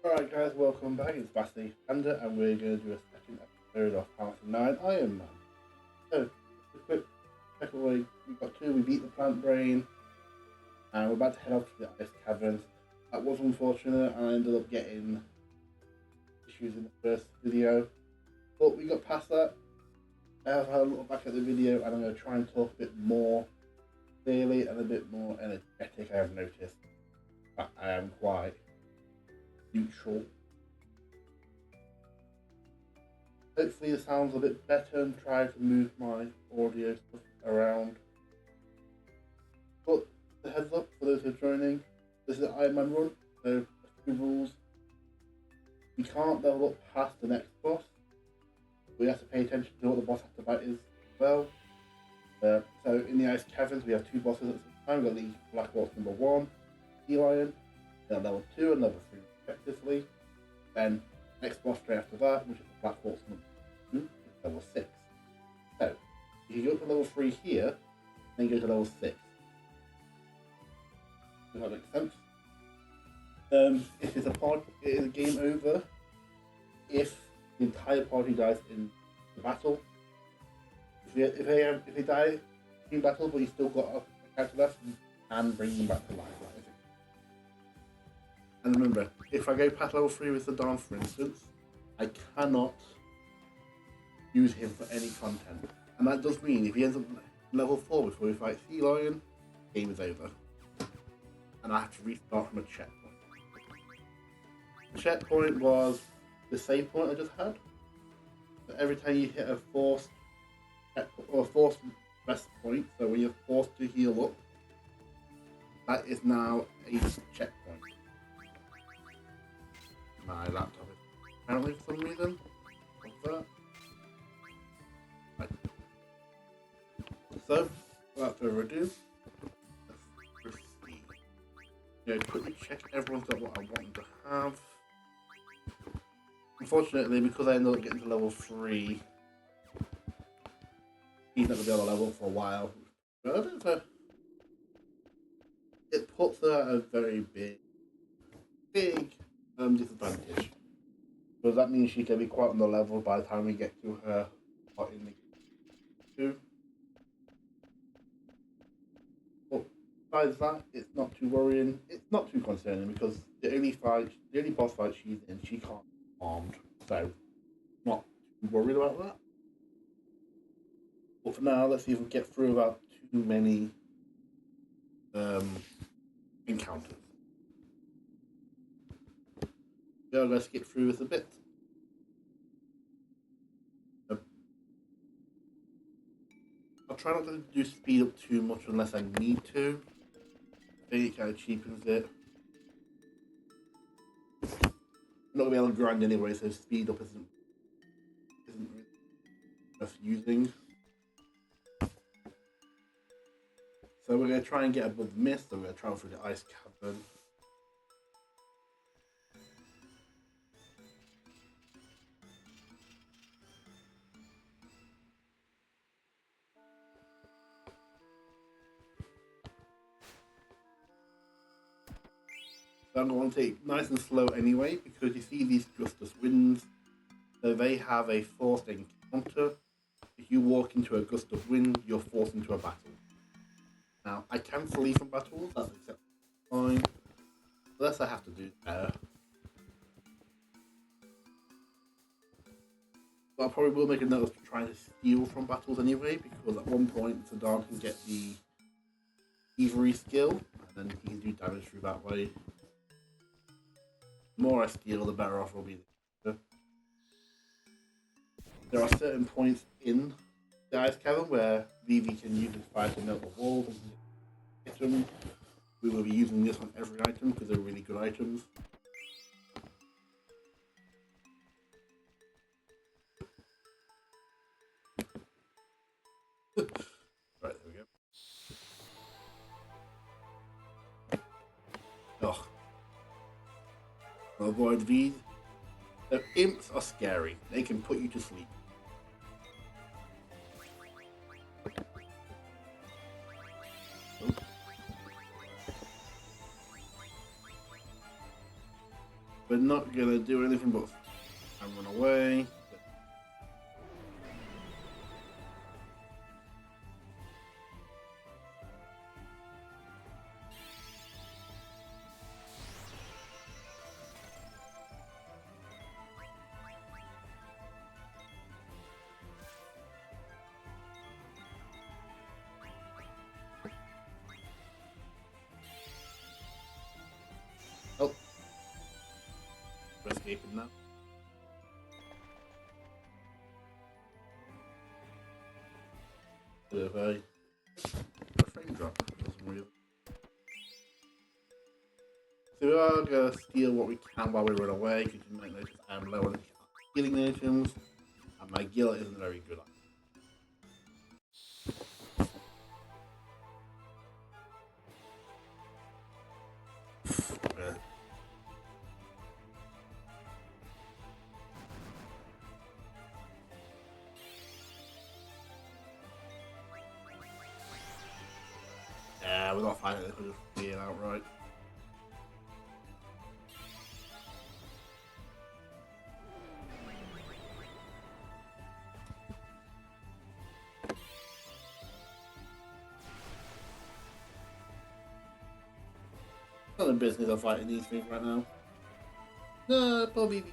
Alright guys, welcome back. It's Basti Panda and we're going to do a second episode of House of 9 Iron Man. So, just a quick check away. We got two, we beat the plant brain and we're about to head off to the ice caverns. That was unfortunate and I ended up getting issues in the first video. But we got past that. I have had a look back at the video and I'm going to try and talk a bit more clearly and a bit more energetic. I have noticed that I am quite neutral. Hopefully the sound's a bit better and try to move my audio stuff around. But the heads up for those who are joining, this is an Iron Man run, so a few rules. We can't level up past the next boss. We have to pay attention to what the boss after that is as well. So in the ice caverns we have two bosses at the same time. We've got the Black Waltz number 1, Sea Lion, then level 2 and level 3 respectively. Then next boss straight after that, which is the Black Waltz number 2, is level 6. So you go to level 3 here, then you go to level 6. Does that make sense? It is a game over if the entire party dies in the battle. If they die in battle, but you still got a character left, you can bring them back to life. And remember, if I go past level 3 with the Dawn, for instance, I cannot use him for any content. And that does mean if he ends up level 4 before we fight Sea Lion, game is over. And I have to restart from a checkpoint. The checkpoint was the save point I just had. So every time you hit a forced rest point, so when you're forced to heal up, that is now a checkpoint. My laptop is apparently for some reason. What's that? Right. So, without further ado, let's proceed. Quickly check everyone's got what I want them to have. Unfortunately, because I ended up getting to level 3, he's not going to be able to level up for a while. But it puts her at a very big disadvantage. Because that means she can be quite on the level by the time we get to her part in the game 2. But besides that, it's not too worrying. It's not too concerning because the only boss fight she's in, she can't be armed. So, not too worried about that. But for now, let's see if we get through without too many encounters. Yeah, let's get through this a bit. I'll try not to do speed up too much unless I need to. I think it kind of cheapens it. I'm not gonna be able to grind anyway, so speed up isn't really worth using. So we're gonna try and get above the mist, so we're gonna travel through the ice cavern. So I'm going to take it nice and slow anyway, because you see these gustus winds, so they have a forced encounter. If you walk into a gust of wind, you're forced into a battle. Now, I can flee from battles, that's acceptable, fine. Unless I have to do that. But I probably will make a note of trying to steal from battles anyway, because at one point, Zidane can get the thievery skill, and then he can do damage through that way. The more I steal, the better off I'll be. There are certain points in the ice cavern where Vivi can use his fire to melt the walls and hit them. We will be using this on every item because they're really good items. Right, there we go. Ugh. Avoid these. The imps are scary. They can put you to sleep. We're not gonna do anything but and run away. Oh, we're escaping now. Bit of a frame drop for some reason. So we are gonna steal what we can while we run away, because you might notice I am low on healing nations, and my guild isn't very good at it. Yeah, we're not fighting this, we're just being outright. Not the business of fighting these things right now. No, probably.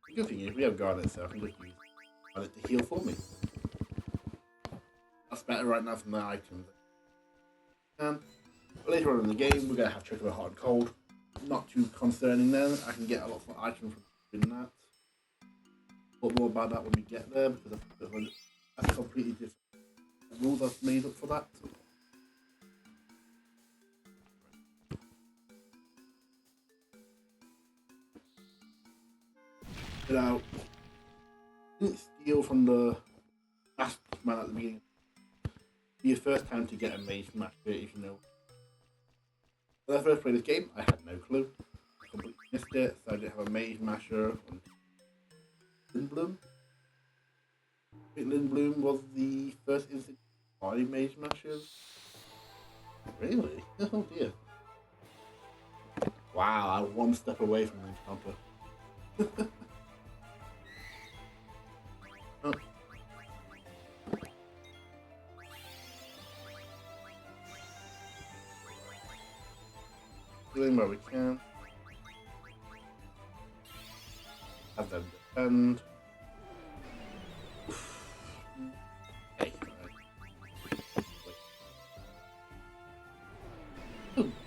The good thing is we have Garnet, so I can just use Garnet to heal for me. That's better right now from the items. And later on in the game, we're gonna have Chocolate Hot and Cold. Not too concerning then. I can get a lot more items from doing that. But more about that when we get there, because that's completely different rules I've made up for that. Now, didn't steal from the last man at the beginning. Be your first time to get a mage master, if you know. When I first played this game, I had no clue. I completely missed it, so I didn't have a mage masher on Lindblom. I think Lindblom was the first instance of mage mashers. Really? Oh dear. Wow, I'm one step away from the encounter. Oh. Doing where we can. Have them defend. Hey,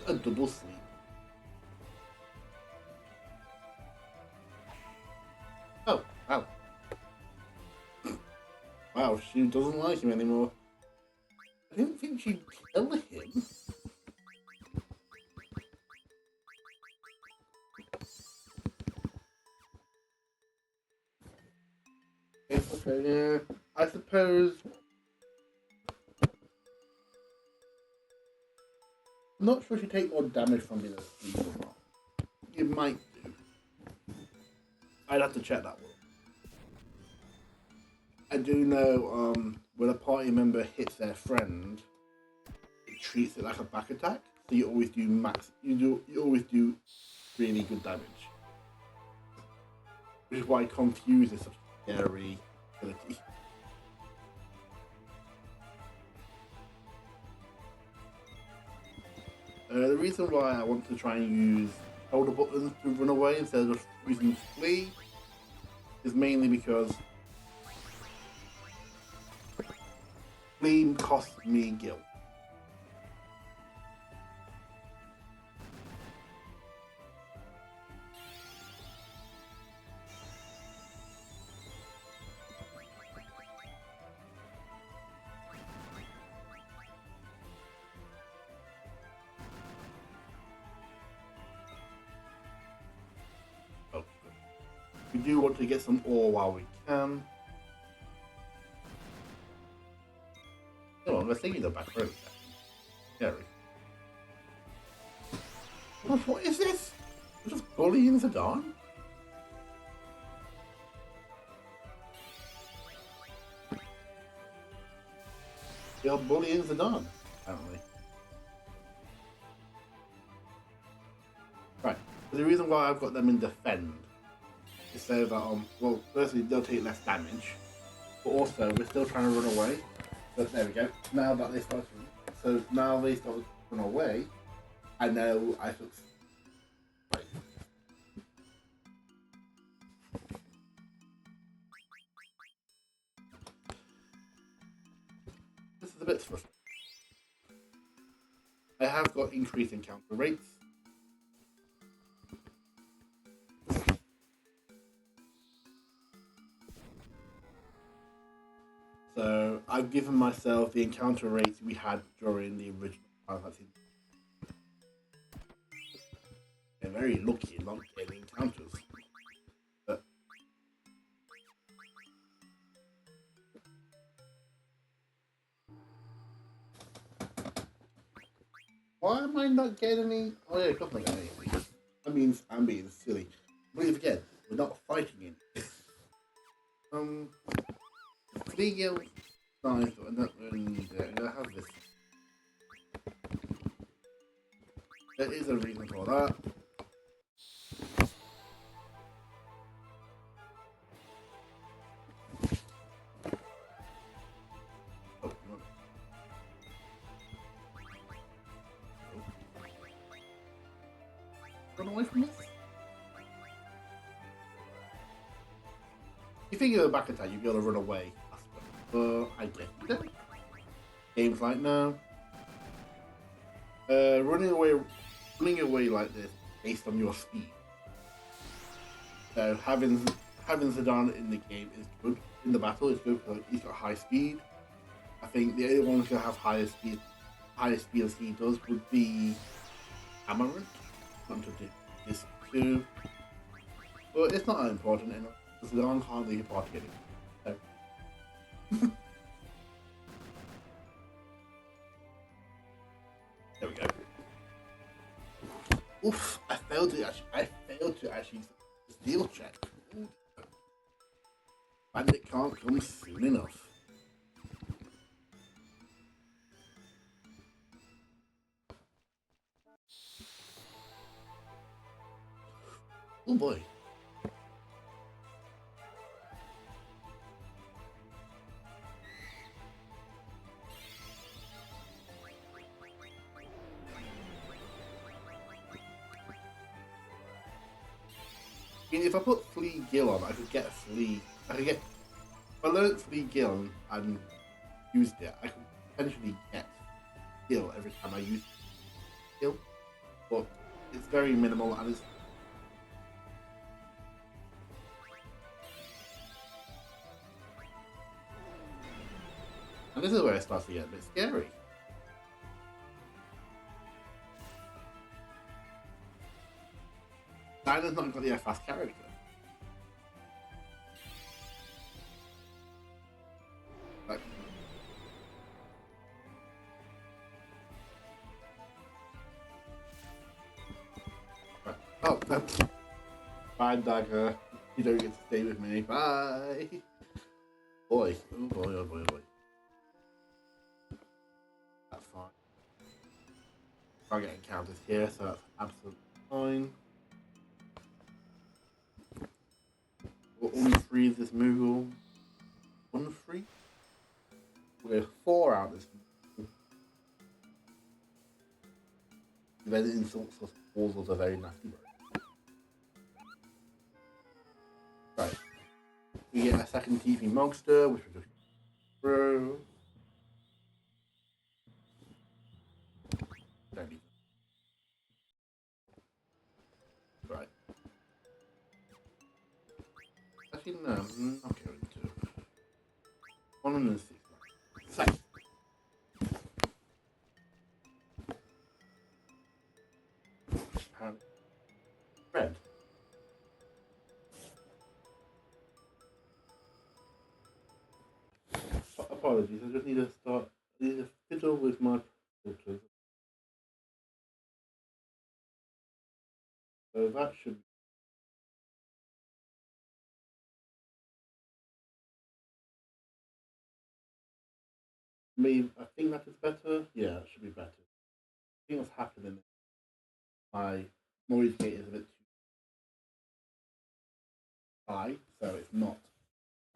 a double sleep. Oh, wow. Wow, she doesn't like him anymore. I didn't think she'd kill him. Okay, yeah. I suppose. I'm not sure if you take more damage from being asleep or not. You might do. I'd have to check that one. I do know when a party member hits their friend, it treats it like a back attack. So you always do max. You always do really good damage. Which is why Confuse is such a scary ability. The reason why I want to try and use shoulder buttons to run away instead of just using flee is mainly because flee costs me guilt. We do want to get some ore while we can. Come on, let's take you the back road. Scary. What is this? You're just bullying Zidane? You're bullying Zidane, apparently. The reason why I've got them in defend is so that well, firstly they'll take less damage, but also we're still trying to run away. But there we go. Now that they start to, so now they start to run away, I know I took. Right. This is a bit frustrating. I have got increased encounter rates. So I've given myself the encounter rates we had during the original Final Fantasy. They're very lucky not getting encounters. But why am I not getting any? Oh yeah, of course I'm not getting anything. That means I'm being silly. But again, we're not fighting it. um, Legal. Nice, but I don't really need it. I'm gonna have this. There is a reason for that. Oh, no. Run away from this? You think you're a back attack, you'd be able to run away. But I guess you don't. Games like now. Running away like this based on your speed. So having Zidane in the game is good. In the battle is good because he's got high speed. I think the only one who can have higher speed as he does would be Amaranth. Not to do this too. But it's not that important enough. Zidane can't leave a party anymore. So. There we go. Oof! I failed to actually steal check. Bandit can't come soon enough. Oh boy. I mean, if I put Flea Gill on, I could get a Flea. I could get. If I learned Flea Gill and used it, I could potentially get Gill every time I use Gill. But it's very minimal and it's. And this is where it starts to get a bit scary. Dinah's not got the fast character. Like, right. Oh, bye, Dagger. You don't get to stay with me. Bye. Boy. Oh boy, oh boy, oh boy. That's fine. Can't get encounters here, so that's absolutely fine. We'll unfreeze this Moogle. Unfreeze? We'll go 4 out this Moogle. Then insults us walls are very nasty. Right. We get a second TV monster, which we're just through. Don't need that. Right. Actually, no, I'm not going to. 106. Right. Red. Apologies, I just need to start. I need to fiddle with my filters. So that should. Maybe I think that is better. Yeah, it should be better. I think what's happening. My noise gate is a bit too high, so it's not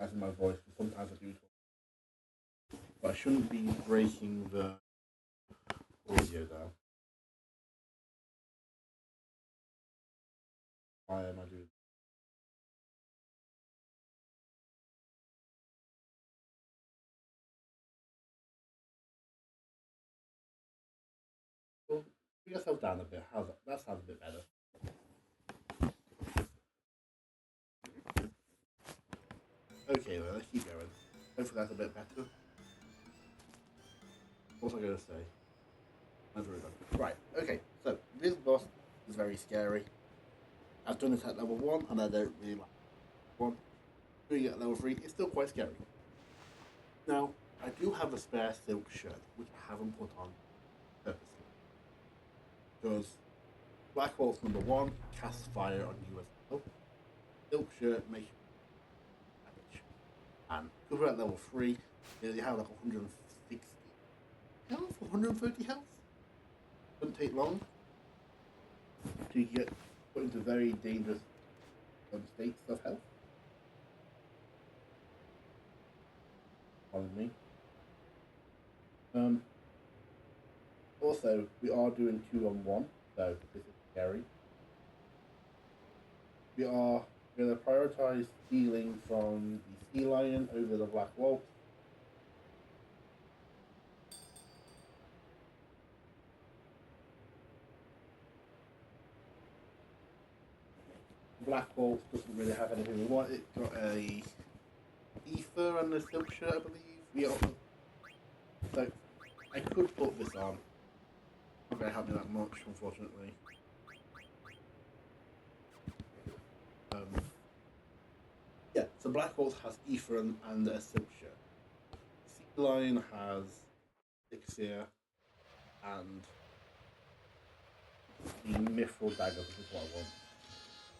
as in my voice. Sometimes I do talk, but I shouldn't be breaking the audio down. Why am I doing? Well, bring yourself down a bit. How's that? That sounds a bit better. Okay, then let's keep going. Hopefully that's a bit better. What was I going to say? Right. Okay. So this boss is very scary. I've done this at level 1, and I don't really like one. Doing it at level 3, it's still quite scary. Now, I do have a spare silk shirt, which I haven't put on purposely. Because Black Wolf number 1 casts fire on you as well. Silk shirt makes you damage. And because we're at level 3, you have like 160 health, 130 health. Doesn't take long to get put into very dangerous states of health. Pardon me. Um, Also, we are doing 2-on-1, so this is scary. We are going to prioritize stealing from the sea lion over the black wolf. Black wolf doesn't really have anything we want. It got a ether and a silk shirt, I believe. We also, so I could put this on. Not going to help me that much, unfortunately. Yeah, so Black Wolf has ether and a silk shirt. Sea Lion has elixir and the mithril dagger, which is what I want.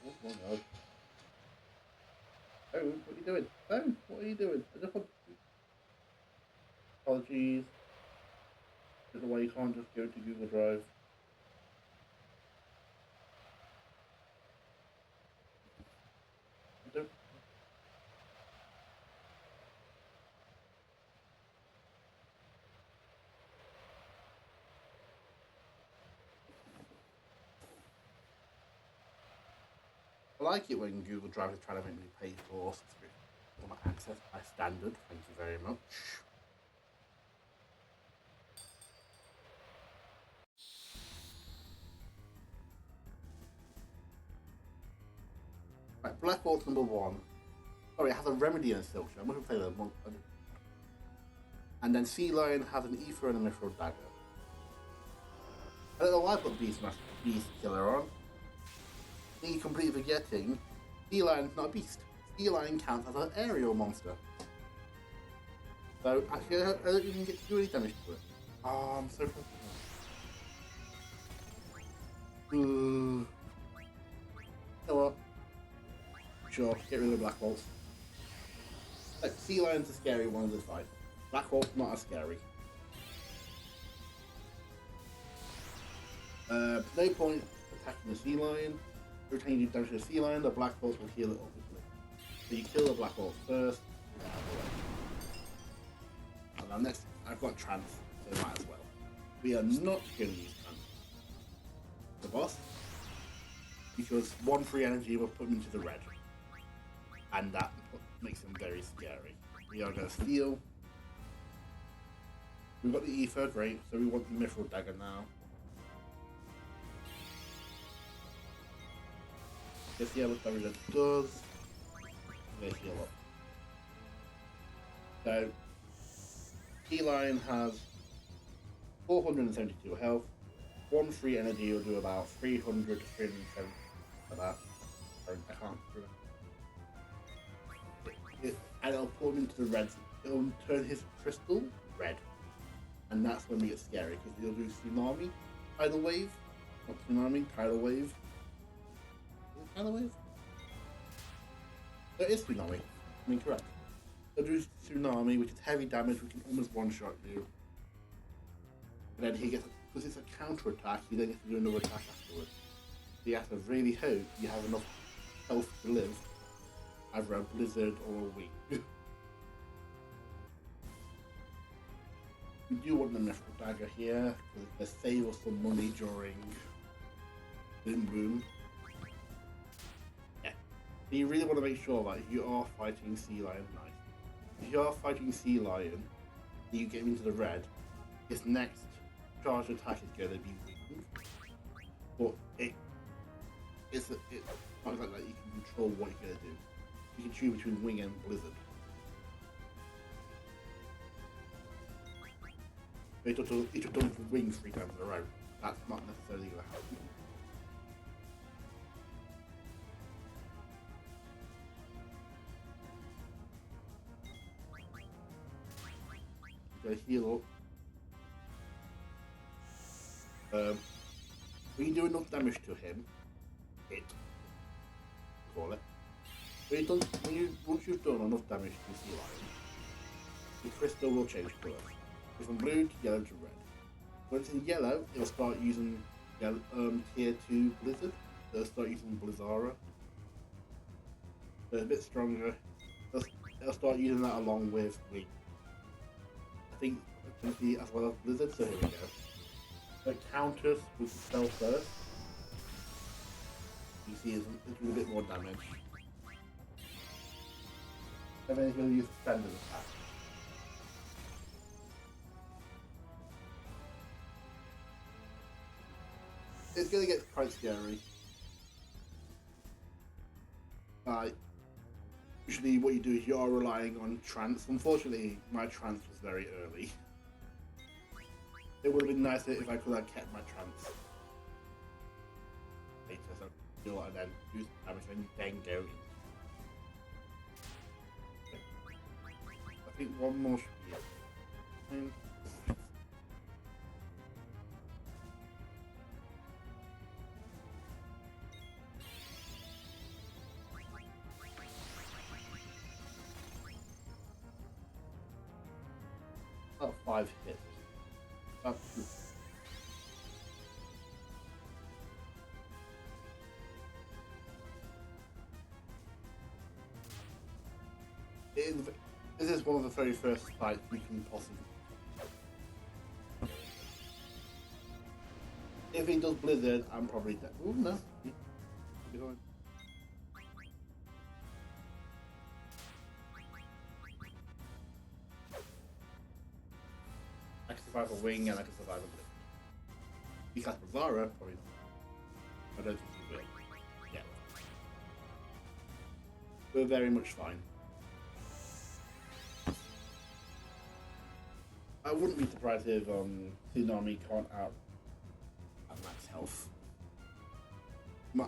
Oh my god. Oh, what are you doing? Oh, what are you doing? I just want. Apologies. There's a way you can't just go to Google Drive. I don't. I like it when Google Drive is trying to make me pay for my access by standard. Thank you very much. Right, Black Wolf number 1. Sorry, it has a remedy and a silk shirt. I'm going to play that one. And then Sea Lion has an ether and a mithril dagger. I don't know why I put Beast Killer on. Me completely forgetting, Sea Lion's not a beast. Sea Lion counts as an aerial monster. So actually, I don't even get to do any damage to it. Oh, I'm so frustrated. You know what? Sure, get rid of Black Wolf. Like, Sea Lion's a scary one of the 5. Black Wolf not as scary. No point attacking the Sea Lion. Every time you do damage to the Sea Lion, the Black Wolf will heal it up. So you kill the Black Wolf first. And then next, I've got Trance, so might as well. We are not going to use Trance. The boss, because 1 free energy will put him into the red. And that makes him very scary. We are going to steal. We've got the ether, great, so we want the mithril dagger now. Let's see how much damage that does. Let's heal up. So, Sea Lion has 472 health. 1 free energy will do about 300 to 370 for that. I can't remember. And it'll put him into the red. It'll turn his crystal red. And that's when we get scary, because he'll do Tsunami, Tidal Wave. Not Tsunami, Tidal Wave. Is it Tidal Wave? There is Tsunami. I mean, correct. He'll do Tsunami, which is heavy damage, we can almost one-shot you. And then he gets, because it's a counter attack, he then gets to do another attack afterwards. So you have to really hope you have enough health to live. either a blizzard or a wing. We do want the metal dagger here because they save us some money during Boom Boom. Yeah. So you really want to make sure that if you are fighting Sea Lion, nice. If you are fighting Sea Lion, and you get into the red, his next charge attack is going to be wing. But it's not like that you can control what you're going to do. You can choose between wing and blizzard. It took done for wings 3 times in a row. That's not necessarily going to happen. Go heal up. When you do enough damage to him, call it. Once you've done enough damage to Sea Lion, the crystal will change colour. From blue to yellow to red. When it's in yellow, it'll start using tier 2 blizzard. It'll start using Blizzara. So it's a bit stronger. It'll start using that along with wing. I think as well as blizzard. So here we go. So it counters with the spell first. You see it's doing a bit more damage. And then he's going to use the standard attack. It's going to get quite scary. Usually what you do is you are relying on trance. Unfortunately, my trance was very early. It would have been nicer if I could have kept my trance later, so I do and then do some damage and then go in. I think one more should be it. About 5 hits. This is one of the very first fights we can possibly. If he does Blizzard, I'm probably dead. Oh no. I can survive a wing and I can survive a blizzard. He cast Blizzara, probably not. I don't think he will. Yeah. We're very much fine. I wouldn't be surprised if Tsunami can't out at max health.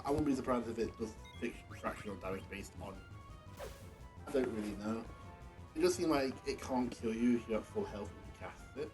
I wouldn't be surprised if it does fractional damage based on. I don't really know. It does seem like it can't kill you if you're at full health when you cast it.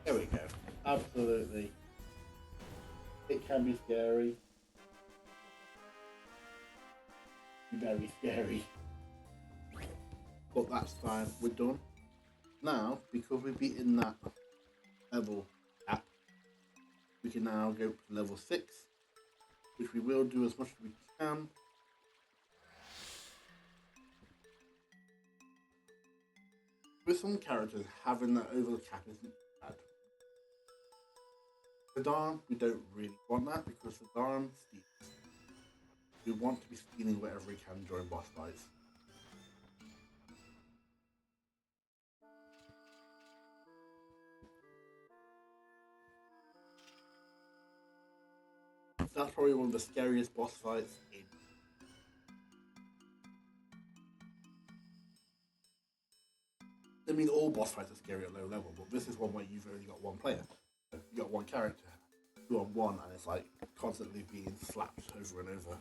There we go. Absolutely. It can be scary. Very scary. But that's fine. We're done. Now, because we've beaten that level cap, we can now go to level 6, which we will do as much as we can. With some characters, having that over the cap isn't bad. Zidane, we don't really want that because Zidane steals. We want to be stealing whatever we can during boss fights. That's probably one of the scariest boss fights in. I mean, all boss fights are scary at low level, but this is one where you've only got one player. You've got one character, 2-on-1, and it's like constantly being slapped over and over.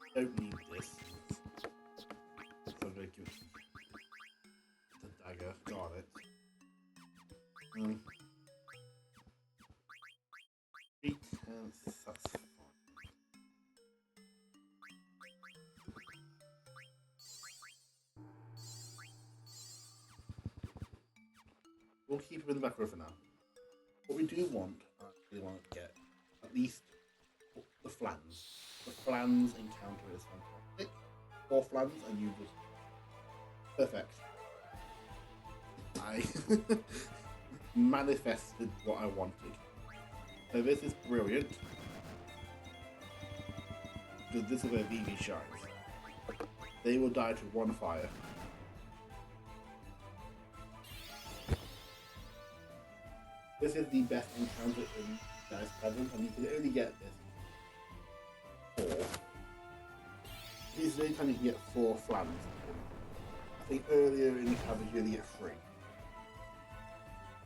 I don't need this. So I'm going to give it the dagger. Got it. we'll keep him in the back row for now. What we do want, I really want to get at least the flans. The flans encounter is fantastic. 4 flans and you just perfect. I manifested what I wanted. So this is brilliant. Because this is where Vivi shines. They will die to 1 fire. This is the best encounter in Nice Present, and you can only get this 4. This is the only time you can get 4 flans. I think earlier in the cabbage you only get 3.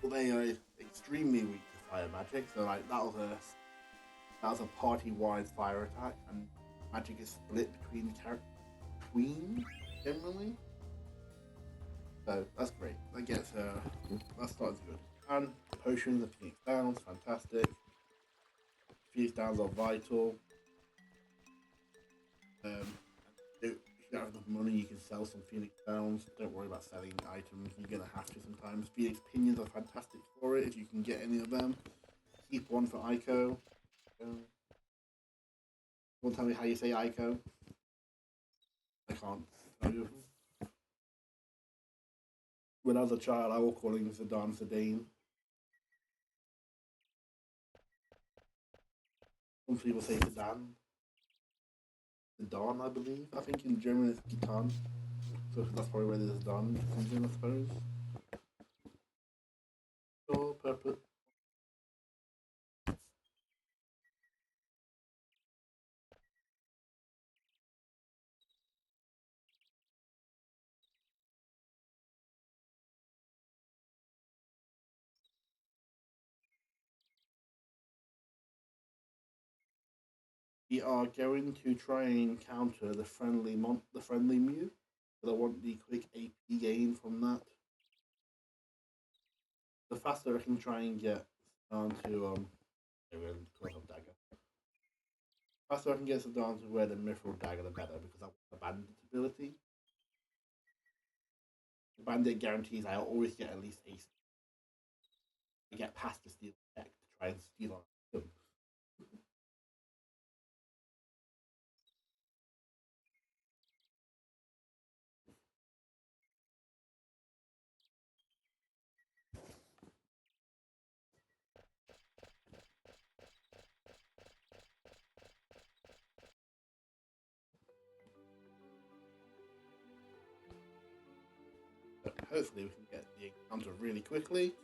But they are extremely weak to fire magic, so like that was a party-wide fire attack, and magic is split between the character queen generally. So that's great. That gets that starts good. And potions and Phoenix Downs, fantastic. Phoenix Downs are vital. If you don't have enough money, you can sell some Phoenix Downs. Don't worry about selling items. You're gonna have to sometimes. Phoenix Pinions are fantastic for it if you can get any of them. Keep one for Ico. Want to tell me how you say Ico? I can't tell you. When I was a child, I was calling Zidane Zidane. Some people say Zidane. Zidane, I believe. I think in German it's Gitan. So that's probably where the Zidane comes in, I suppose. So, purpose. We are going to try and encounter the friendly Mew. But I want the quick AP gain from that. The faster I can try and get down to dagger. The faster I can get down to where the mithril dagger, the better, because I want the bandit ability. The bandit guarantees I always get at least ace. I get past the steal deck to try and steal on them. But hopefully we can get the encounter really quickly.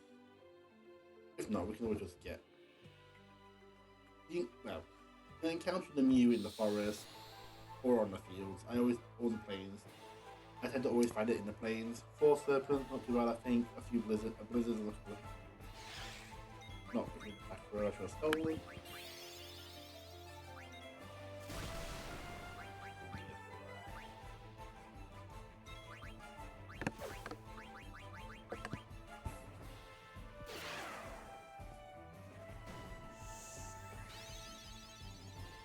If not, we can always just get... Well, you can encounter the Mew in the forest or on the fields. Or the plains. I tend to always find it in the plains. 4 serpents, not too bad I think. A few blizzards not within the back row, I should have stolen.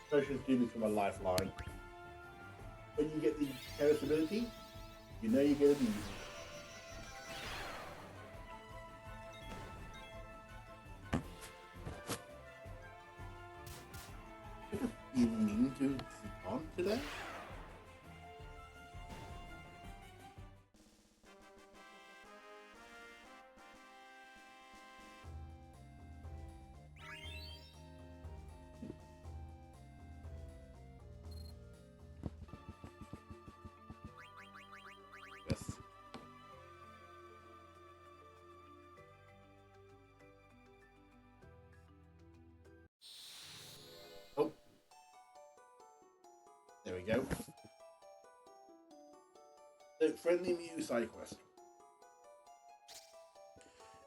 Potions do become a lifeline. When you get the Terrace ability, you know you're going to be using it. You mean to sit on today? Yes. Oh. There we go. So, friendly Mew side quest.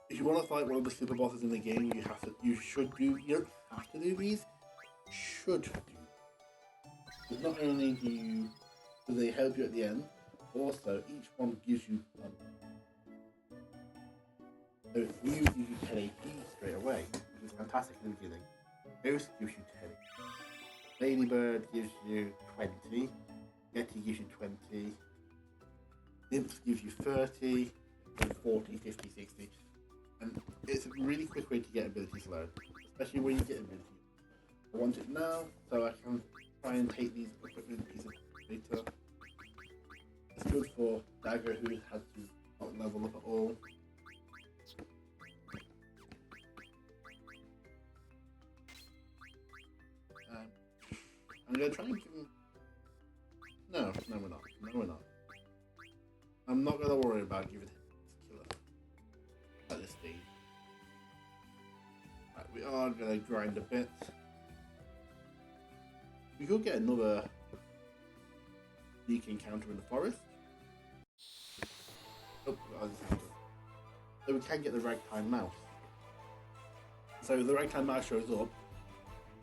If you want to fight one of the super bosses in the game, you don't have to do these, should do. But not only do they help you at the end, also each one gives you one. So Mew gives you 10 AP straight away, which is fantastic in the beginning. Ghost gives you 10. Ladybird gives you 20. Yeti gives you 20. Nymphs gives you 30, and 40, 50, 60. And it's a really quick way to get abilities learned, especially when you get abilities. I want it now, so I can try and take these equipment pieces later. It's good for Dagger, who has to not level up at all. I'm gonna try and give him. No, no, we're not. No, we're not. I'm not gonna worry about giving him this killer at this stage. Right, we are gonna grind a bit. We could get another unique encounter in the forest. Oh, so we can get the ragtime mouse. So the ragtime mouse shows up.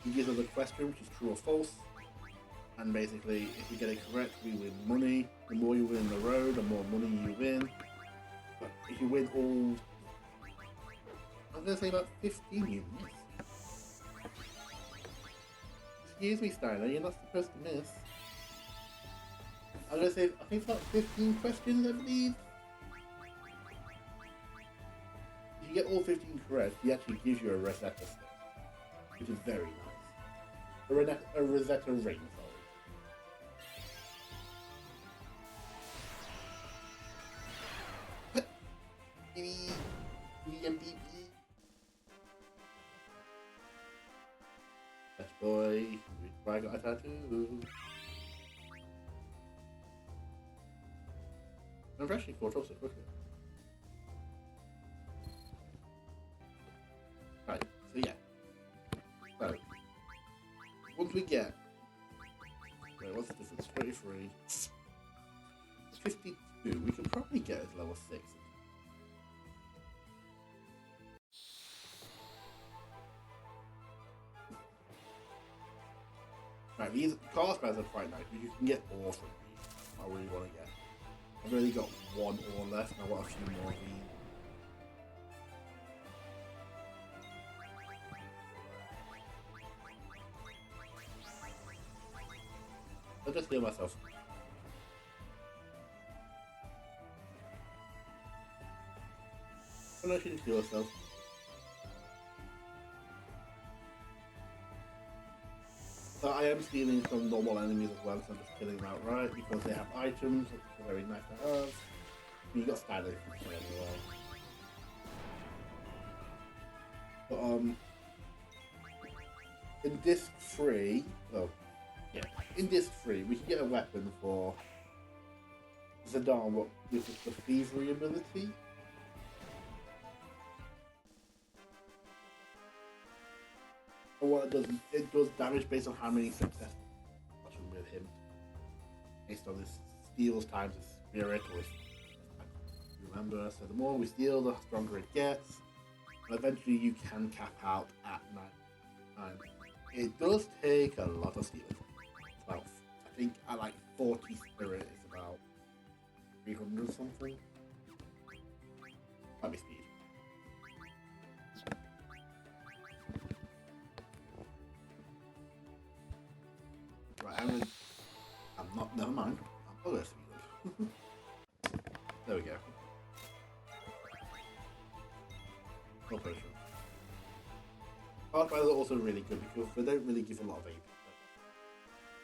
He gives us a question, which is true or false. And basically, if we get it correct, we win money. The more you win in the road, the more money you win. But if you win all, I'm gonna say about 15, you miss. Excuse me, Steiner, you're not supposed to miss. I'm gonna say, I think it's about 15 questions, I believe. If you get all 15 correct, he actually gives you a Rosetta Stone, which is very nice. A Rosetta ring, sorry. Yes, boy, I got a tattoo. I've actually caught up so quickly. Right, so yeah. So, once we get. Wait, what's the difference? 33. 52. We can probably get it to level 6. Right, these car spares are quite nice, but you can get ore from these. I really want to get. I've only got one ore left, and I want a few more of these. I'll just heal myself. I'm not sure to heal myself. So I am stealing from normal enemies as well, so I'm just killing them outright because they have items, which are very nice to have. You got standard anyway. But in disc 3, well, yeah, in disc 3 we can get a weapon for Zidane with the thievery ability. And what it does damage based on how many successes with him. Based on his steals times his spirit or his, remember, so the more we steal, the stronger it gets. And eventually you can cap out at 9. It does take a lot of stealing. Well, I think at like 40 spirit is about 300 something. Might be speed. Right, I'm not, never mind. I'm not speed. There we go. No potion. Hard fires are also really good because they don't really give a lot of AP.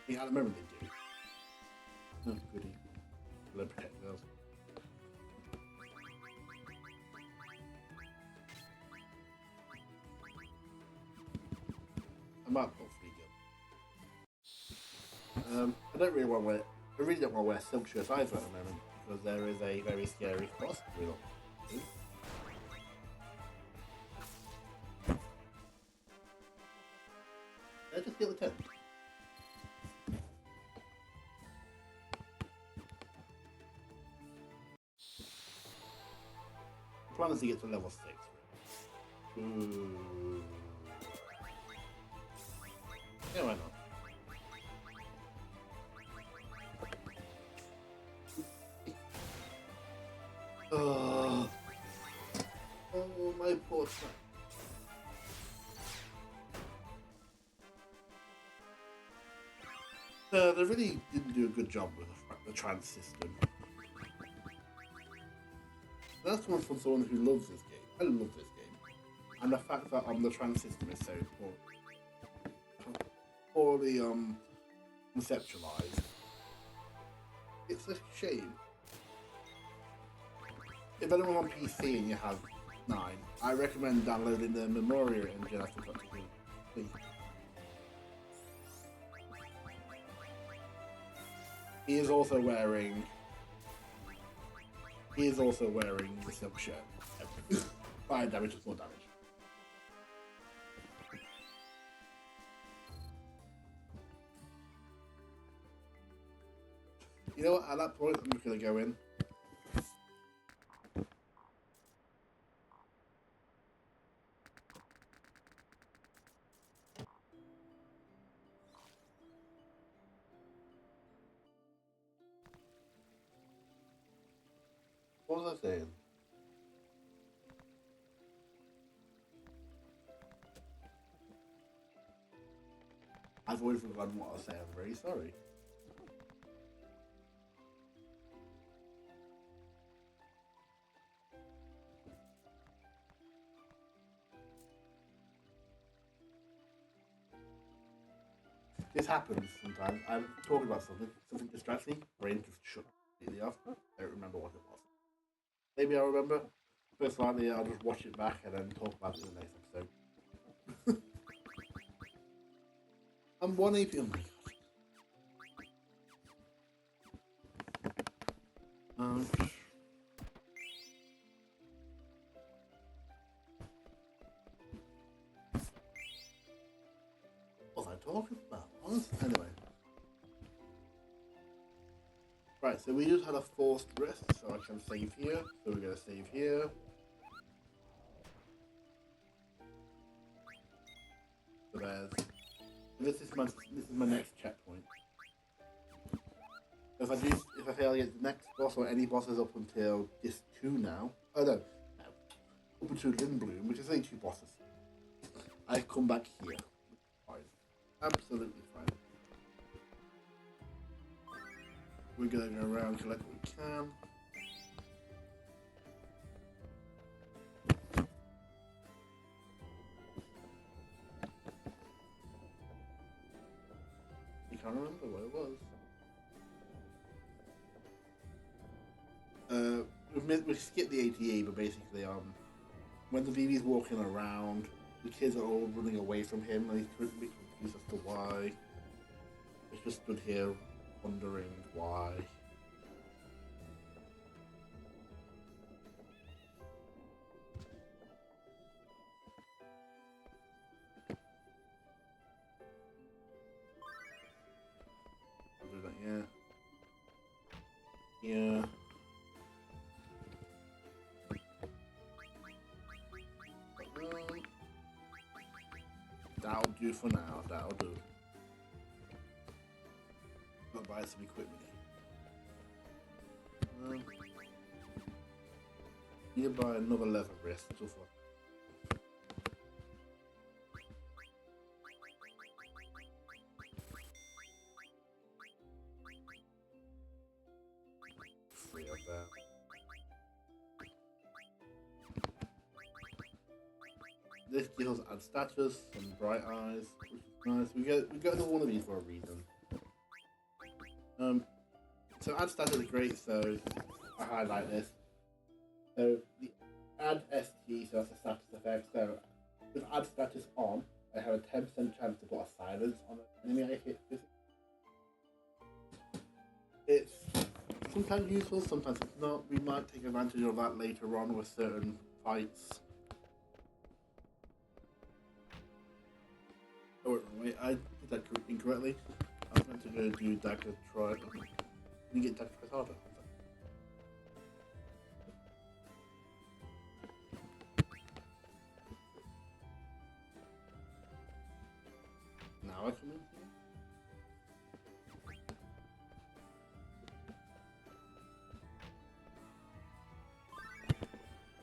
Yeah, at the moment they do. Oh, goody. They'll protect those. I might put 3 gil. I don't really want to wear. I really don't want to wear silk shirts either at the moment because there is a very scary boss going on. I just get the 10. The plan is to get to level 6. Ooh. Yeah, why not? Oh, my poor son. They really didn't do a good job with the trans system. That's one from someone who loves this game. I love this game. and the fact that the trans system is so poorly conceptualized. It's a shame. If anyone on PC and you have 9, I recommend downloading the Memoria engine I forgot to do. Please. He is also wearing the silk shirt. 5 damage is more damage. You know what, at that point I'm just gonna go in. What was I saying? I've already forgotten what I was saying, I'm very sorry. This happens sometimes. I'm talking about something distracts me, brain just shut completely off. I don't remember what it was. Maybe I'll remember. Most likely I'll just watch it back and then talk about it in the next episode. I'm 1 AP. Oh my god. What was I talking about? Anyway. Right, so we just had a forced rest, so I can save here. So we're gonna save here. So there's. This is my next checkpoint. If I fail against the next boss or any bosses up until this 2 now. Oh no. Up until Lindbloom, which is only 2 bosses. I come back here. Fine. Absolutely fine. We're gonna go around, collect what we can. I can't remember what it was. We skipped the ATA, but basically, when the VV's walking around, the kids are all running away from him, and he's confused as to why. He's just stood here wondering why. I'll do that, yeah. Yeah. That'll do for now, that'll do. Not buy some equipment. Need to buy another leather vest so far. Free of that. This gives add status and bright eyes, which is nice. We got another one of these for a reason. So add status is great, so I highlight this. So the add ST, so that's a status effect. So with add status on, I have a 10% chance to put a silence on an enemy I hit. It's sometimes useful, sometimes it's not. We might take advantage of that later on with certain fights. Oh wait, I did that incorrectly. I was meant to go do dagger try. You get dagger tries harder. Now I come in here.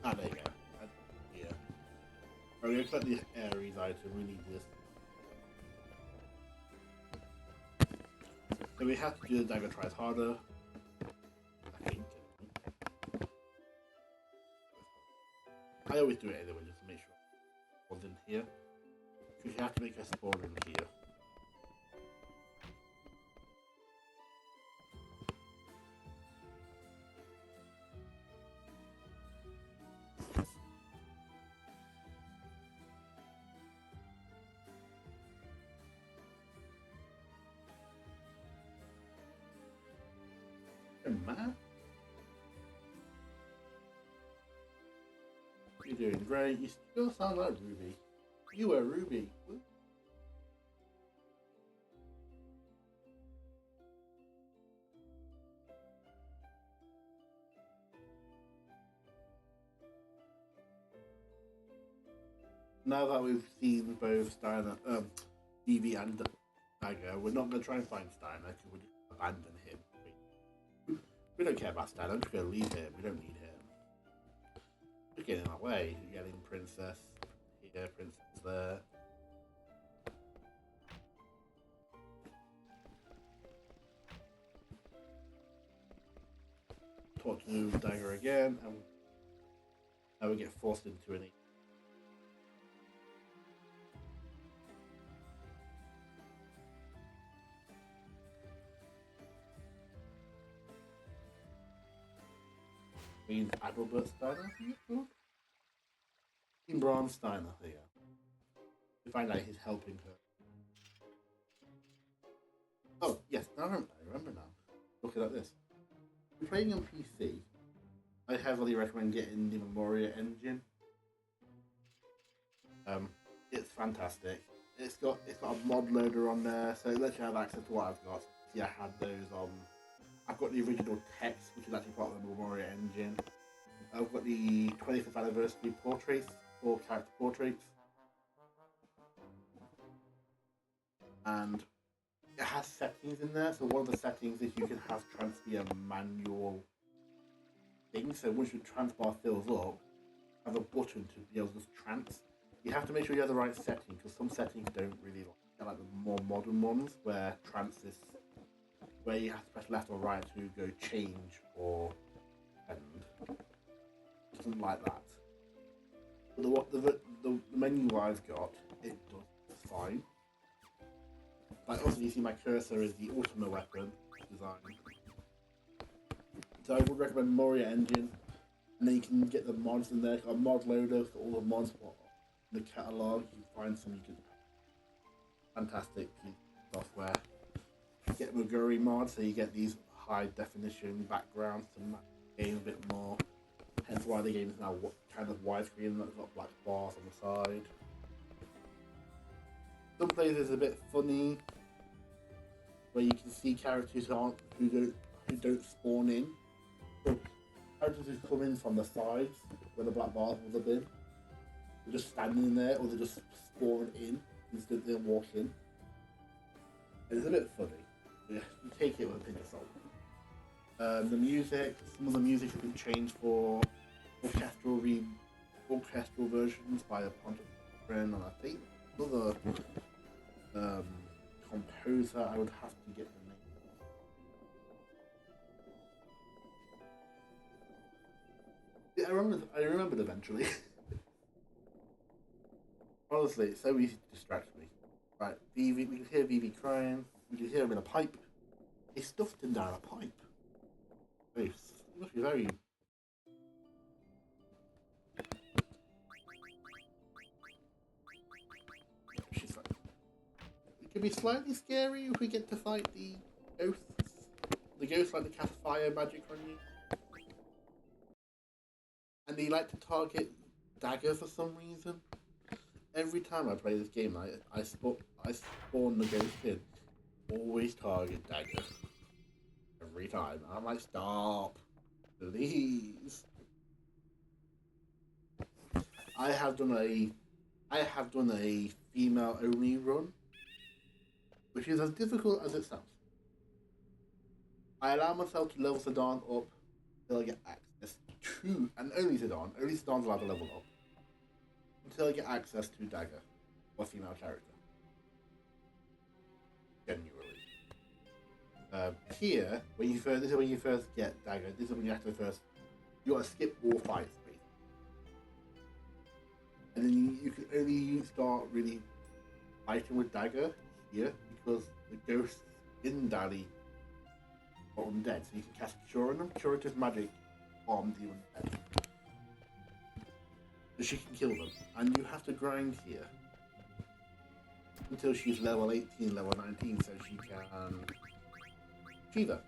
Ah, there you go. Yeah. Oh, we're gonna collect the Ares item. We need this. So we have to do the dagger tries harder. I think. I always do it anyway, just to make sure. spawns in here. Because you have to make a spawn in here. Man, you're doing great. You still sound like Ruby. You were Ruby. Now that we've seen both Steiner, Evie and Dagger, we're not going to try and find Steiner because we'll just abandon him. We don't care about Steiner, I'm just going to leave him. We don't need him. We're getting in our way. You're getting Princess here, Princess there. Talk to Dagger again, and now we get forced into an Queen Adalbert Steiner, I think it's called. Queen Braun Steiner, there you go. We find out he's helping her. Oh, yes, I remember now. Looking at this. If you're playing on PC, I heavily recommend getting the Memoria engine. It's fantastic. It's got a mod loader on there, so it lets you have access to what I've got. See, I had those I've got the original text, which is actually part of the Memoria engine. I've got the 25th anniversary portraits, or character portraits. And it has settings in there, so one of the settings is you can have trans be a manual thing, so once your trans bar fills up, have a button to be able to just trans. You have to make sure you have the right setting, because some settings don't really like the more modern ones, where trans is where you have to press left or right to go change or end. Doesn't like that. But the menu I've got, it does fine. Like also you see my cursor is the Ultima weapon design. So I would recommend Moria engine, and then you can get the mods in there. Got a mod loader for all the mods in the catalogue. You can find some you can fantastic software. Get Muguri mod, so you get these high definition backgrounds to match the game a bit more. Hence why the game is now kind of widescreen and it's got black bars on the side. Some places a bit funny, where you can see characters who don't spawn in. So characters who come in from the sides, where the black bars would have been. They're just standing there, or they just spawn in instantly and walk in. And it's a bit funny. Yeah, you take it with a pinch of salt. The music, some of the music has been changed for orchestral versions by a friend, and I think another composer. I would have to get the name. Yeah, I remembered eventually. Honestly, it's so easy to distract me. Right, Vivi, we can hear Vivi crying. We can hear him in a pipe. He stuffed him down a pipe. He must be very. She's like. It could be slightly scary if we get to fight the ghosts. The ghosts like to cast fire magic on you. And they like to target Dagger for some reason. Every time I play this game, I spawn the ghost in. Always target Dagger. Every time. I'm like, stop. Please. I have done a female only run, which is as difficult as it sounds. I allow myself to level Sedan up until I get access to, and only Sedan. Only Sedan's allowed to level up until I get access to Dagger, or female character. Genuinely. Here, this is when you first get Dagger. This is when you have to first. You gotta skip all fights, basically. And then you can only start really fighting with dagger here because the ghosts in Daddy are undead, so you can cast Cure on them. Curative magic on the undead. So she can kill them. And you have to grind here until she's level 18, level 19, so she can achieve her.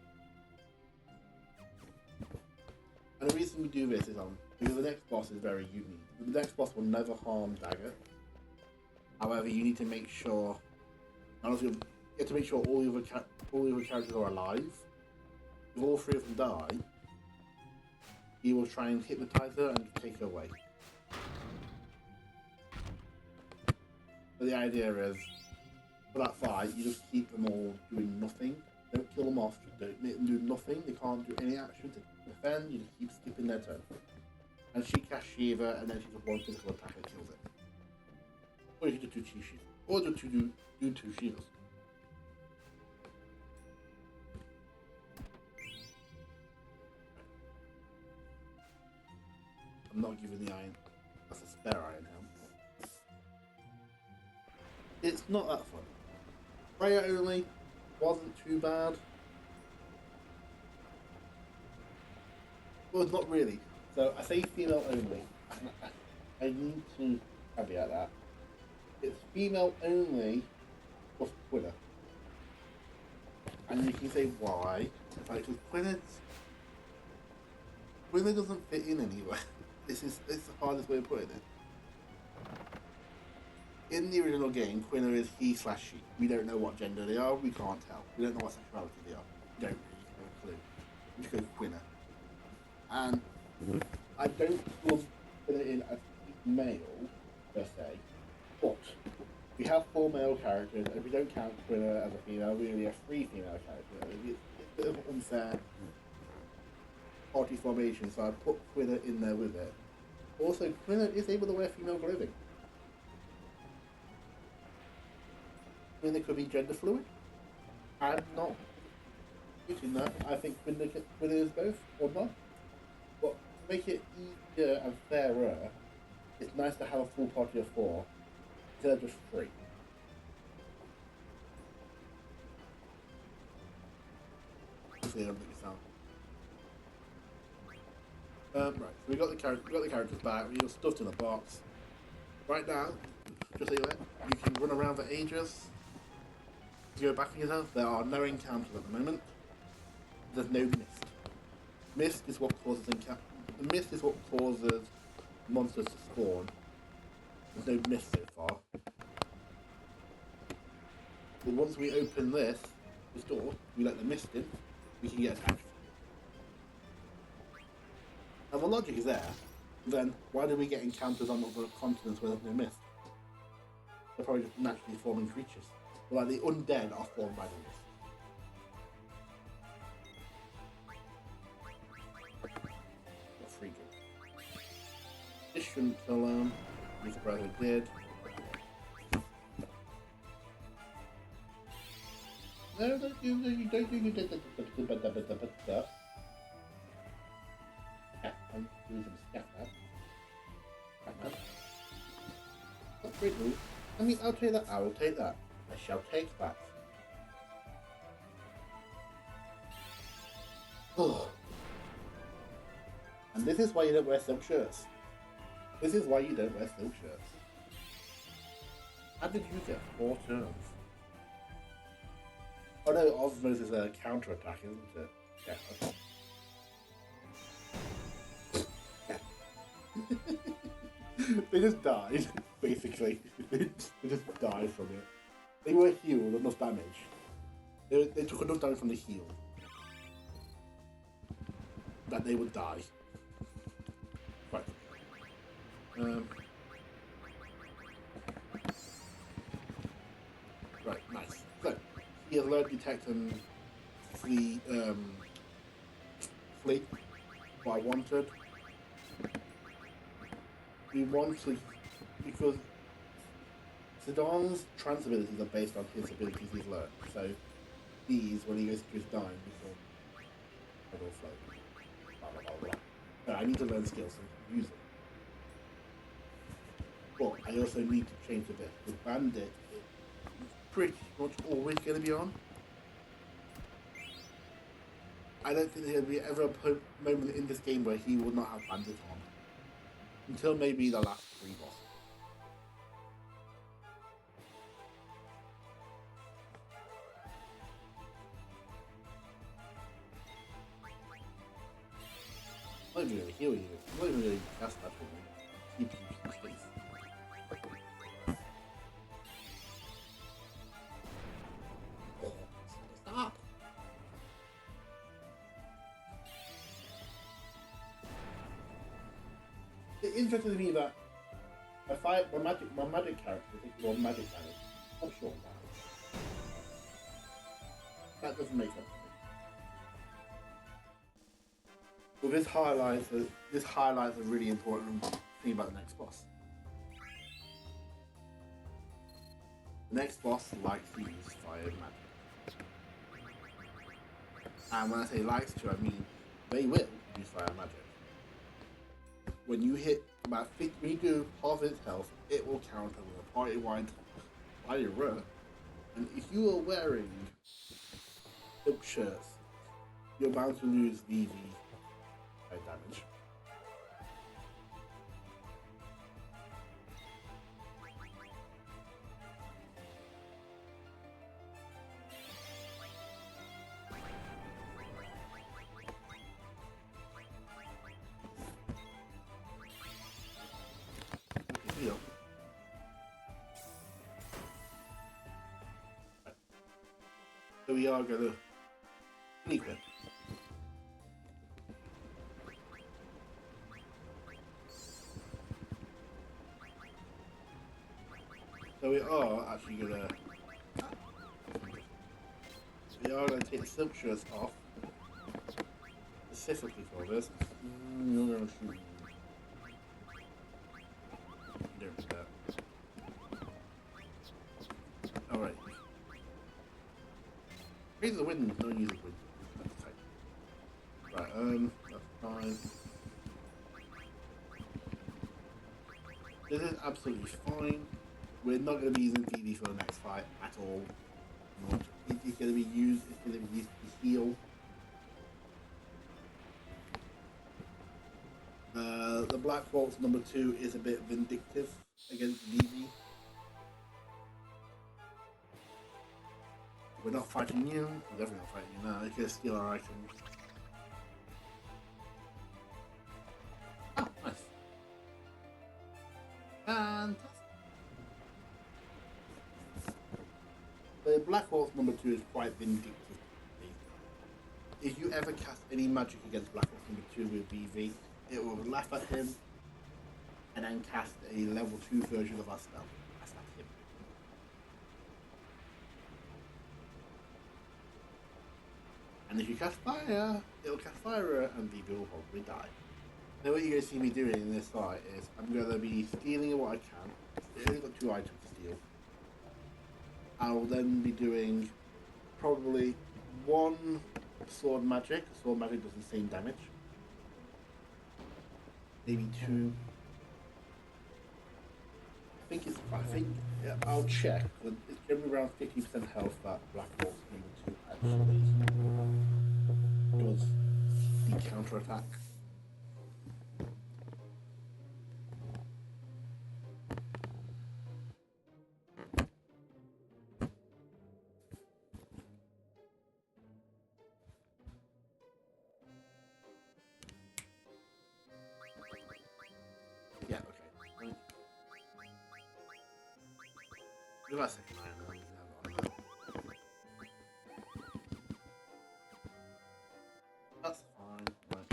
And the reason we do this is because the next boss is very unique. The next boss will never harm Dagger. However, you need to make sure, honestly, you have to make sure all the other characters are alive. If all three of them die, he will try and hypnotize her and take her away. But the idea is, for that fight, you just keep them all doing nothing. Don't kill them off, just don't make them do nothing. They can't do any action to defend, you just keep skipping their turn. And she casts Shiva, and then she does one physical attack and kills it. Or you can do two Shivas. Or do two Shivas. I'm not giving the iron. That's a spare iron helm. It's not that fun. Prayer only wasn't too bad. Well, not really. So I say female only. I need to caveat that. It's female only plus Quina. And you can say why. Like, because Quina doesn't fit in anywhere. It's the hardest way of putting it. In the original game, Quina is he/she. We don't know what gender they are, we can't tell. We don't know what sexuality they are. We don't really have a clue. We just go Quina. And I don't love Quina in as male, per se, but we have 4 male characters, and if we don't count Quina as a female, we only have 3 female characters. It's a bit of an unfair party formation, so I put Quina in there with it. Also, Quina is able to wear female clothing. I mean, they could be gender fluid. I'm not using that. I think Quina is both, or not. But to make it easier and fairer, it's nice to have a full party of 4 instead of just 3. Hopefully, I don't make it sound. Right, so we got the characters back. We got stuffed in a box. Right now, just so you can run around for ages. To go back in yourself, there are no encounters at the moment. There's no mist. Mist is what causes The mist is what causes monsters to spawn. There's no mist so far. But once we open this door, we let the mist in, we can get attacked. Now the logic is there, then why do we get encounters on other continents where there's no mist? They're probably just naturally forming creatures. But like the undead are formed by the mist. What free game. This shouldn't kill them. I'm surprised it did. No, don't do that. I'm doing some scat now. That's great move. I mean, I'll take that. I will take that. I shall take that. Oh. And this is why you don't wear silk shirts. This is why you don't wear silk shirts. How did you get 4 turns? Oh no, Osmos is a counter-attack, isn't it? Yeah, okay. They just died, basically. They just died from it. They were healed, enough damage. They took enough damage from the heal that they would die. Right. Right, nice. So, he has learned detect and flee, what I wanted. We want to, because Zidane trance abilities are based on his abilities he's learned. So these, when he goes to his dying, before I will float. Blah, blah, blah, blah. So I need to learn skills so I can use them. I also need to change a bit. With Bandit, it's pretty much always going to be on. I don't think there'll be ever a moment in this game where he will not have Bandit on. Until maybe the last 3 bosses. I'm not even going to heal you. I'm not even going to cast that for me. Keep you space. Stop! It's interesting to me that my magic character takes one magic damage. I'm sure of that. That doesn't make sense to me. Well, this highlights a really important thing about the next boss. The next boss likes to use fire magic. And when I say likes to, I mean they will use fire magic. When you hit about 50, when you do half its health, it will counter with a party-wide fire. And if you are wearing silk shirts, you're bound to lose VV damage. Heal. So we are gonna sneak it. So we are actually gonna take the silk shirts off specifically for this. You're gonna shoot me. There we go. Alright. Raise the wind, don't use the wind. That's tight. Right, that's fine. This is absolutely fine. We're not going to be using DD for the next fight at all. It's going to be used to heal. The Black Bolt's number 2 is a bit vindictive against DD. We're not fighting you. We're definitely not fighting you now. You can steal our items. Oh, nice. Fantastic. The Black Horse number 2 is quite vindictive. If you ever cast any magic against Black Horse number 2 with BV, it will laugh at him and then cast a level 2 version of our spell. That's not him. And if you cast fire, it'll cast fire and BV will probably die. Now what you're going to see me doing in this fight is I'm going to be stealing what I can. I've only got 2 items to steal. I will then be doing probably 1 sword magic. Sword magic does the same damage. Maybe 2. Yeah, I'll check, but it's generally around 50% health that Black Bolt's number 2 actually does the counter attack. Yeah, okay. Give us a second, Ironman. That's fine. Right.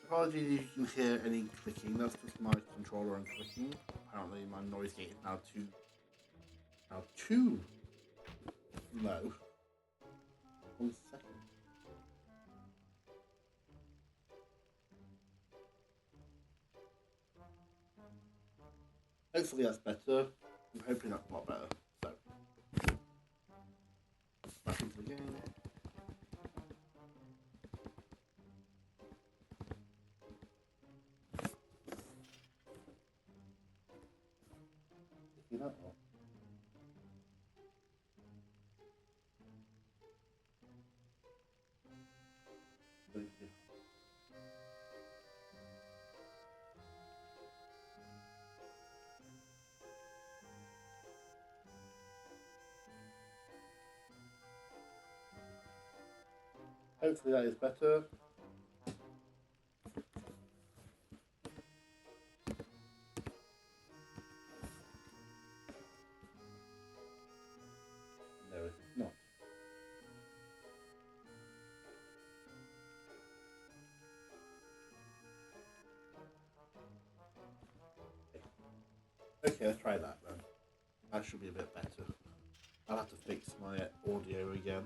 Apologies if you can hear any clicking. That's just my controller and clicking. Apparently, my noise gate is now too low. 1 second. Hopefully that's better. I'm hoping that's a lot better. So, back into the game. You know, hopefully that is better. No, it is not. Okay, let's try that then. That should be a bit better. I'll have to fix my audio again.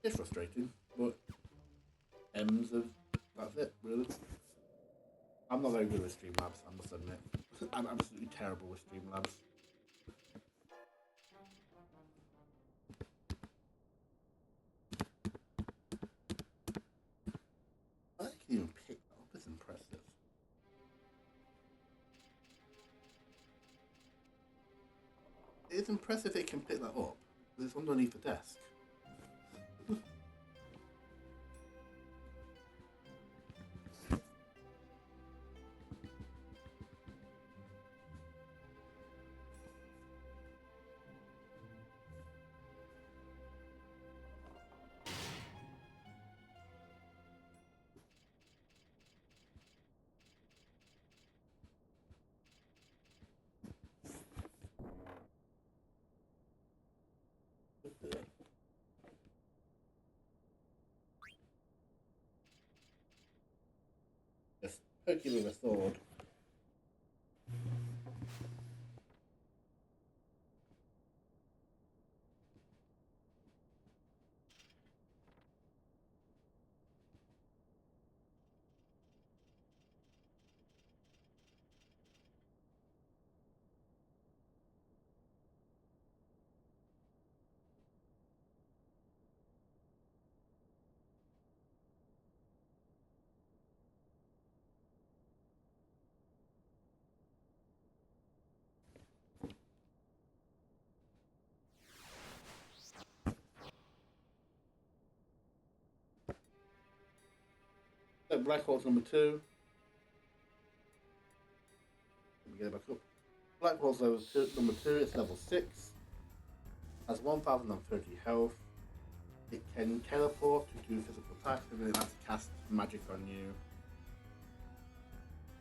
It's frustrating, but that's it, really. I'm not very good with Streamlabs, I must admit. I'm absolutely terrible with Streamlabs. I can even pick that up, it's impressive. It's impressive it can pick that up. It's underneath the desk. Just poke you with a sword. So Black Horse number 2. Let me get it back up. Black Horse number 2, it's level 6. Has 1030 health. It can teleport to do physical attacks and then it has to cast magic on you.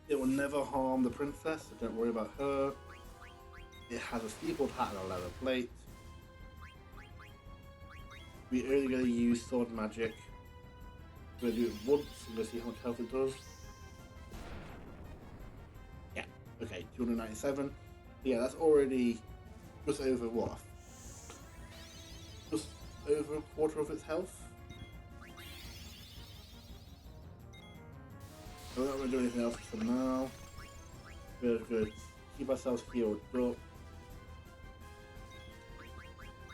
It will never harm the princess, so don't worry about her. It has a steepled hat and a leather plate. We're only going to use sword magic. We're going to do it once and go see how much health it does. Yeah, okay, 297. Yeah, that's already just over what? Just over a quarter of its health. So we're not going to do anything else for now. We're going to keep ourselves healed up.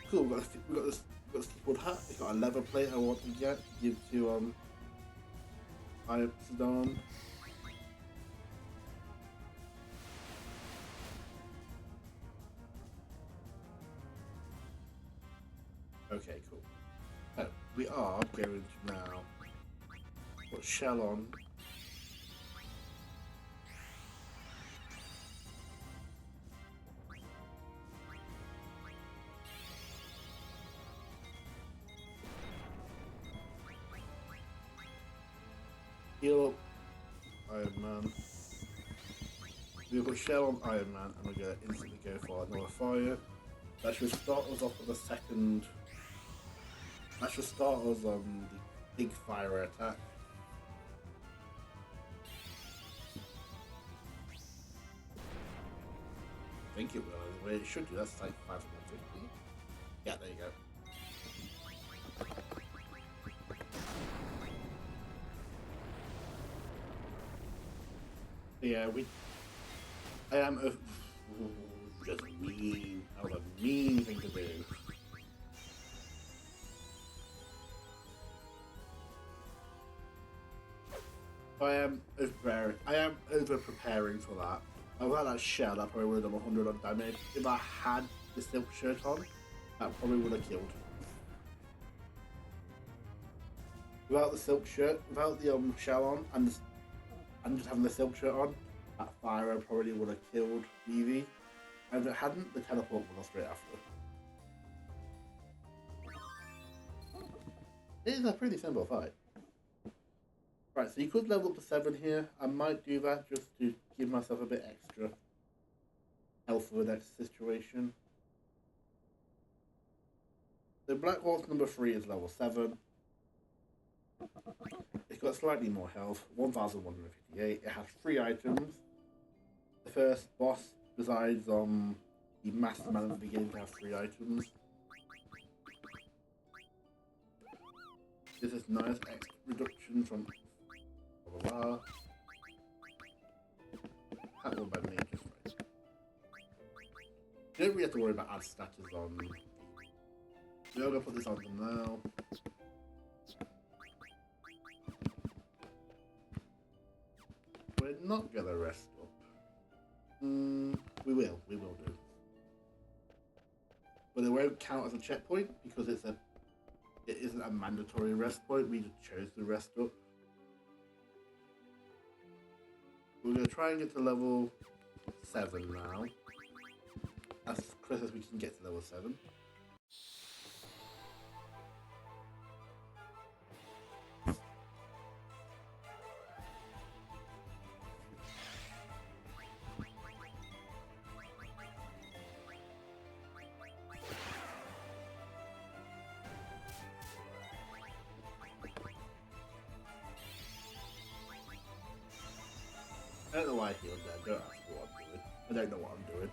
Cool, we've got this steepled hat. It's got a leather plate I want to get to give to Ipsidon. Okay, cool. So we are going to now put Shell on. Heal up Ironman. We'll put Shell on Ironman and we're going to instantly go for another fire. That should start us off with a second. That should start us on the big fire attack. I think it will, the way it should do. That's like 550. Yeah, there you go. yeah, I am a just mean. That was a mean thing to do. I am over preparing for that. Without that shell, I probably would have done 100 on damage. If I had the silk shirt on, that probably would have killed. Without the silk shirt, without the shell on, and just having the silk shirt on, that fire probably would have killed Evie. And if it hadn't, the teleport would have straight after. It is a pretty simple fight. Right, so you could level up to 7 here. I might do that just to give myself a bit extra health for the next situation. The Black Horse number 3 is level 7. It's got slightly more health, 1158. It has 3 items. The first boss, besides the Master Man at the beginning, to have 3 items. This is nice extra reduction from blah, blah, blah. That will by me just right. You don't really have to worry about ad status on. We're gonna put this on them now. We're not gonna rest up. We will do. But it won't count as a checkpoint because it isn't a mandatory rest point. We just chose to rest up. We're gonna try and get to level 7 now. As close as we can get to level 7. I don't know why I healed there. Don't ask me what I'm doing. I don't know what I'm doing.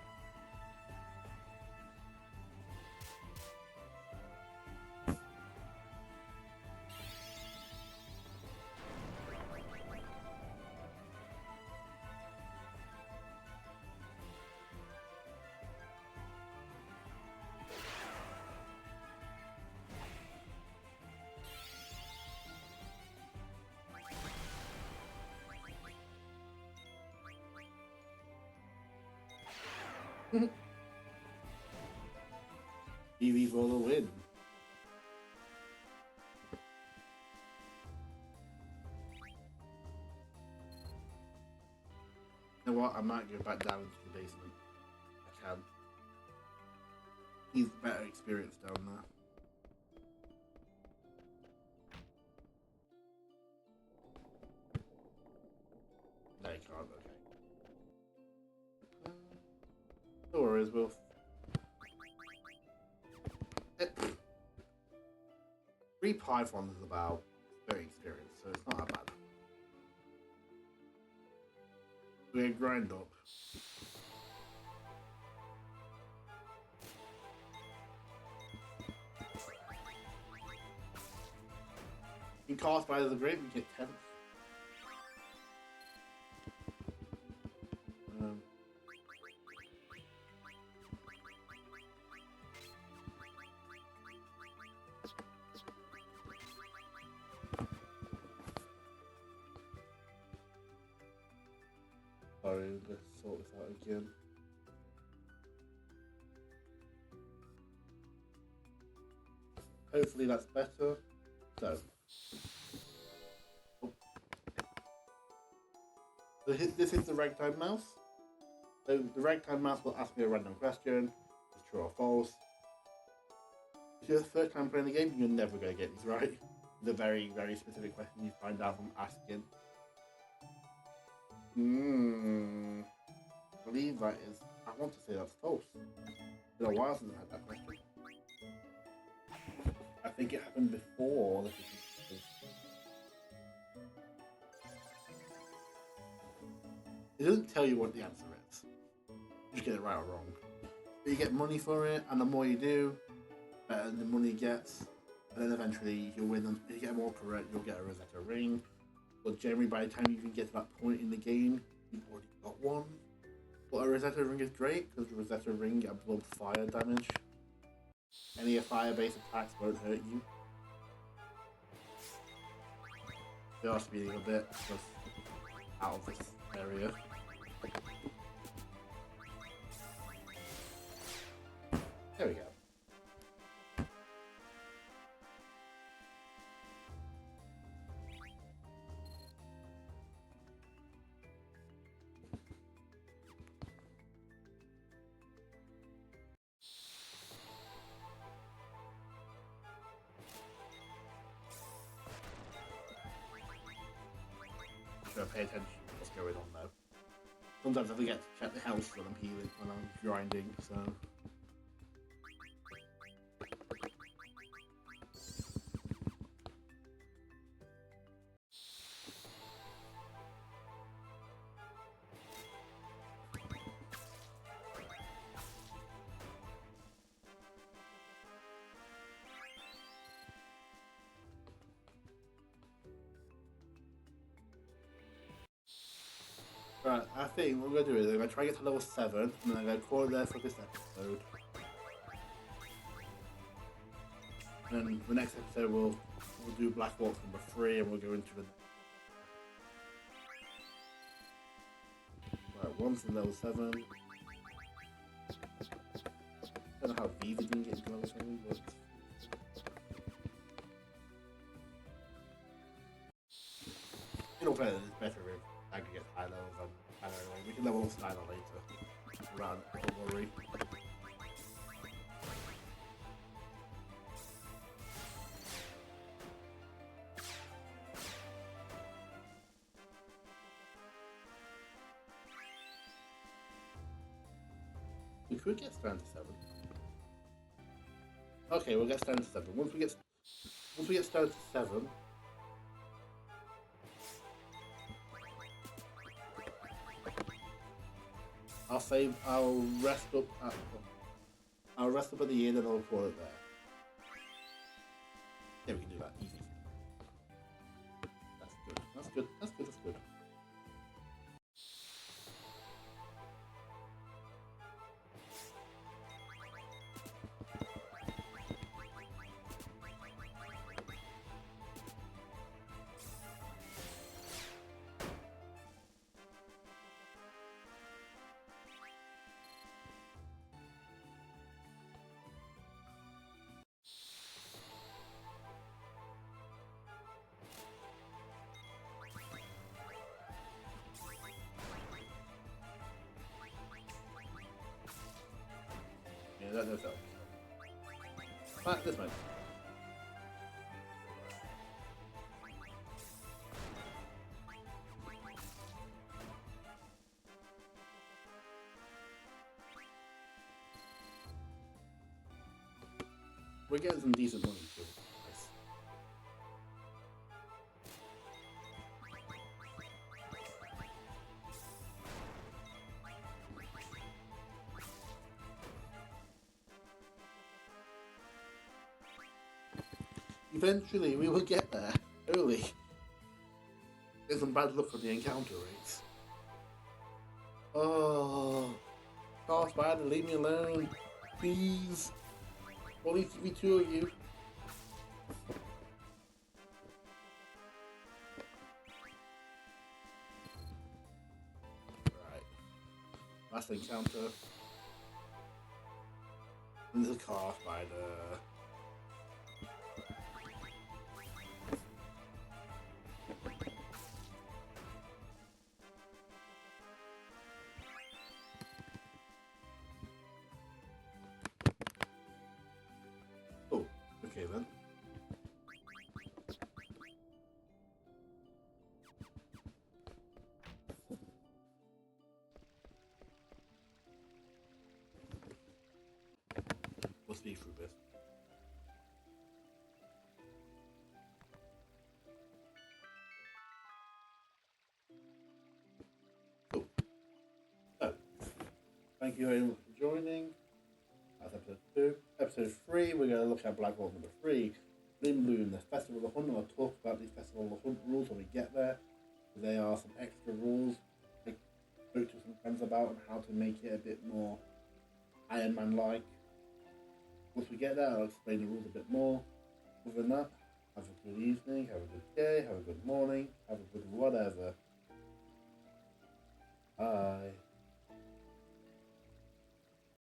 EV for the win. You know what? I might go back down into the basement. I can. He's better experienced down there. No, you can't. Okay. No worries, Will. 3 pythons is about very experienced, so it's not that bad. We're gonna grind up. You can cast by the grave, you get 10th. Sorry, let's sort this out again. Hopefully that's better. So, this is the ragtime mouse. So the ragtime mouse will ask me a random question, it's true or false. If you're the first time playing the game, you're never going to get these right. The very, very specific question you find out from asking. I believe that is. I want to say that's false. It's been a while since I had that question. I think it happened before the 50. It doesn't tell you what the answer is. You just get it right or wrong. But you get money for it, and the more you do, the better the money gets. And then eventually you'll win if you get more correct, you'll get a Rosetta ring. But generally by the time you even get to that point in the game, We've already got one. But a Rosetta Ring is great because the Rosetta Ring absorbs fire damage. Any fire-based attacks won't hurt you. Just speeding a bit, just out of this area. There we go. Pay attention to what's going on though. Sometimes I forget to check the health when I'm healing, when I'm grinding, so. Right, I think what we're going to do is I'm going to try and get to level 7, and then I'm going to call it there for this episode. And then the next episode we'll do Black Walk number 3, and we'll go into the next. Right, once in level 7. I don't know how Viva didn't get into level 7, but... You know, play it's better if I can get high levels than I don't know. We can level up Steiner later. Around, don't worry. We could get down to 7. Okay, we'll get down to 7. Once we get down to 7. I'll rest up at the end and I'll call it there. Yeah, we can do that easy. That's good. That's good. That's good. That's good. Yeah, that does help. But this might. We're getting some decent money too. Nice. Eventually, we will get there. Early. There's some bad luck for the encounter rates. Oh, Star Spider, leave me alone, please. Only to be 2 of you. Right. Last encounter. There's a car spider. Oh, okay then. We'll speak through this. Cool. So, thank you very much for joining. That's episode 2. Episode 3, we're going to look at Black Hawk number 3. Limboon, the Festival of the Hunt. I'll talk about the Festival of the Hunt rules when we get there. There are some extra rules. about and how to make it a bit more Ironman-like. Once we get there, I'll explain the rules a bit more. Other than that, have a good evening, have a good day, have a good morning, have a good whatever. Bye.